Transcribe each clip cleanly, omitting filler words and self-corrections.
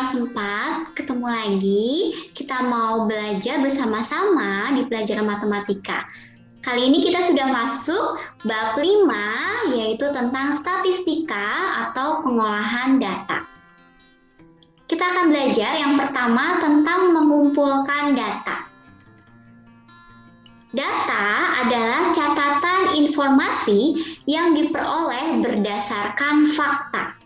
kelas 4, ketemu lagi. Kita mau belajar bersama-sama di pelajaran matematika. Kali ini kita sudah masuk bab 5, yaitu tentang statistika atau pengolahan data. Kita akan belajar yang pertama tentang mengumpulkan data. Data adalah catatan informasi yang diperoleh berdasarkan fakta.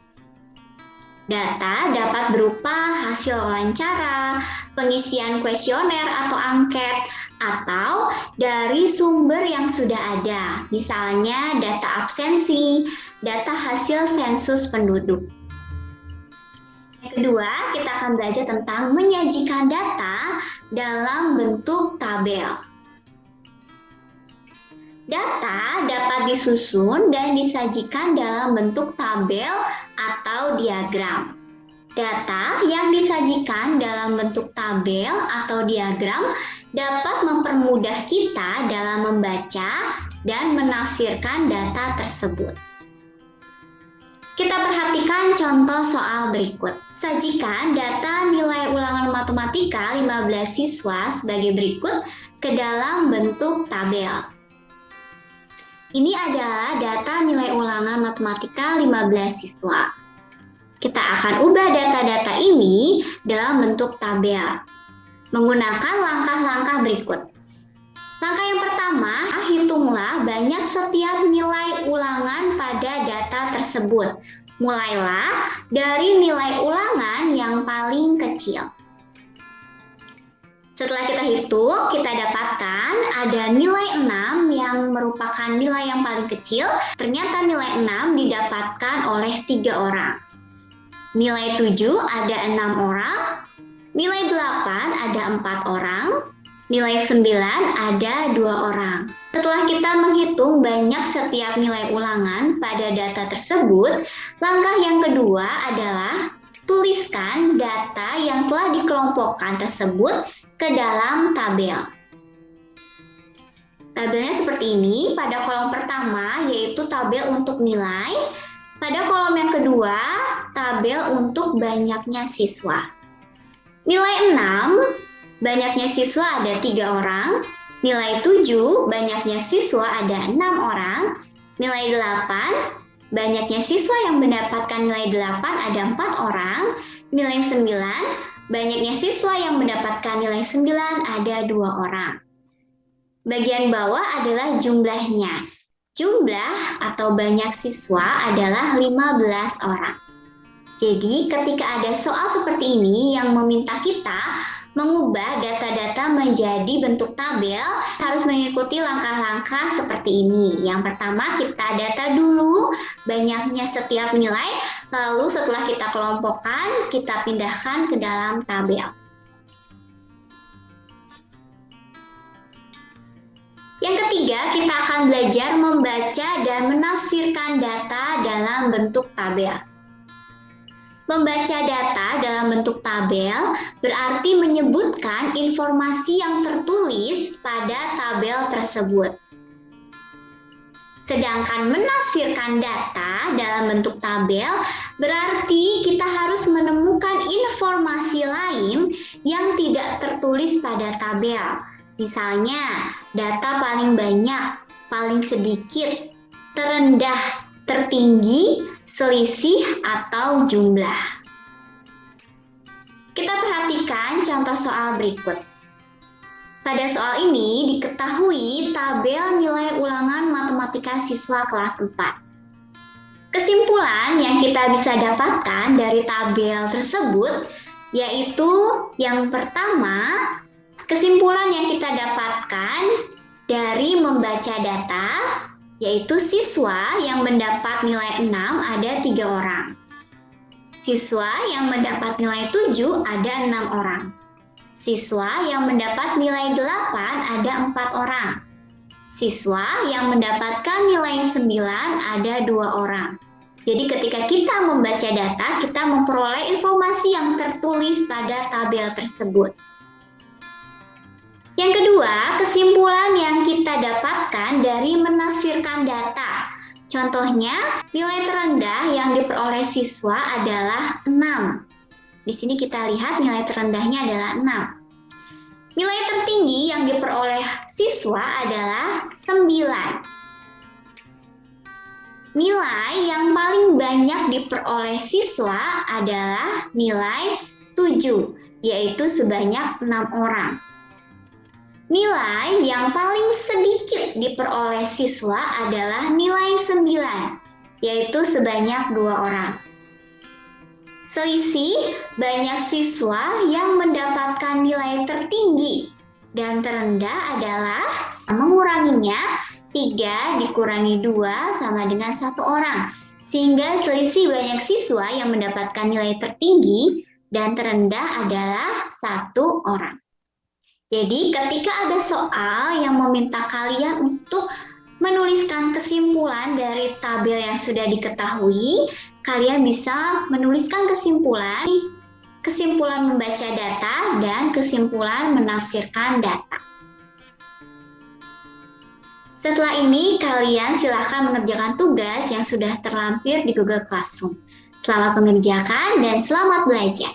Data dapat berupa hasil wawancara, pengisian kuesioner atau angket, atau dari sumber yang sudah ada, misalnya data absensi, data hasil sensus penduduk. Yang kedua, kita akan belajar tentang menyajikan data dalam bentuk tabel. Data dapat disusun dan disajikan dalam bentuk tabel atau diagram. Data yang disajikan dalam bentuk tabel atau diagram dapat mempermudah kita dalam membaca dan menafsirkan data tersebut. Kita perhatikan contoh soal berikut. Sajikan data nilai ulangan matematika 15 siswa sebagai berikut ke dalam bentuk tabel. Ini adalah data nilai ulangan matematika 15 siswa. Kita akan ubah data-data ini dalam bentuk tabel menggunakan langkah-langkah berikut. Langkah yang pertama, hitunglah banyak setiap nilai ulangan pada data tersebut. Mulailah dari nilai ulangan yang paling kecil. Setelah kita hitung, kita dapatkan ada nilai 6 yang merupakan nilai yang paling kecil. Ternyata nilai 6 didapatkan oleh 3 orang. Nilai 7 ada 6 orang. Nilai 8 ada 4 orang. Nilai 9 ada 2 orang. Setelah kita menghitung banyak setiap nilai ulangan pada data tersebut, langkah yang kedua adalah tuliskan data yang telah dikelompokkan tersebut ke dalam tabel. Tabelnya seperti ini. Pada kolom pertama yaitu tabel untuk nilai. Pada kolom yang kedua, tabel untuk banyaknya siswa. Nilai 6, banyaknya siswa ada 3 orang. Nilai 7, banyaknya siswa ada 6 orang. Nilai 8, banyaknya siswa yang mendapatkan nilai 8 ada 4 orang. Nilai 9, banyaknya siswa yang mendapatkan nilai 9 ada 2 orang. Bagian bawah adalah jumlahnya. Jumlah atau banyak siswa adalah 15 orang. Jadi ketika ada soal seperti ini yang meminta kita mengubah data-data menjadi bentuk tabel, harus mengikuti langkah-langkah seperti ini. Yang pertama, kita data dulu banyaknya setiap nilai, lalu setelah kita kelompokkan, kita pindahkan ke dalam tabel. Yang ketiga, kita akan belajar membaca dan menafsirkan data dalam bentuk tabel. Membaca data dalam bentuk tabel berarti menyebutkan informasi yang tertulis pada tabel tersebut. Sedangkan menafsirkan data dalam bentuk tabel berarti kita harus menemukan informasi lain yang tidak tertulis pada tabel. Misalnya, data paling banyak, paling sedikit, terendah, tertinggi, selisih, atau jumlah. Kita perhatikan contoh soal berikut. Pada soal ini diketahui tabel nilai ulangan matematika siswa kelas 4. Kesimpulan yang kita bisa dapatkan dari tabel tersebut yaitu yang pertama, kesimpulan yang kita dapatkan dari membaca data yaitu siswa yang mendapat nilai 6 ada 3 orang. Siswa yang mendapat nilai 7 ada 6 orang. Siswa yang mendapat nilai 8 ada 4 orang. Siswa yang mendapatkan nilai 9 ada 2 orang. Jadi ketika kita membaca data, kita memperoleh informasi yang tertulis pada tabel tersebut. Yang kedua, kesimpulan yang kita dapatkan dari menafsirkan data. Contohnya, nilai terendah yang diperoleh siswa adalah 6. Di sini kita lihat nilai terendahnya adalah 6. Nilai tertinggi yang diperoleh siswa adalah 9. Nilai yang paling banyak diperoleh siswa adalah nilai 7, yaitu sebanyak 6 orang. Nilai yang paling sedikit diperoleh siswa adalah nilai 9, yaitu sebanyak 2 orang. Selisih banyak siswa yang mendapatkan nilai tertinggi dan terendah adalah menguranginya 3 dikurangi 2 sama dengan 1 orang. Sehingga selisih banyak siswa yang mendapatkan nilai tertinggi dan terendah adalah 1 orang. Jadi ketika ada soal yang meminta kalian untuk menuliskan kesimpulan dari tabel yang sudah diketahui, kalian bisa menuliskan kesimpulan membaca data, dan kesimpulan menafsirkan data. Setelah ini, kalian silakan mengerjakan tugas yang sudah terlampir di Google Classroom. Selamat mengerjakan dan selamat belajar.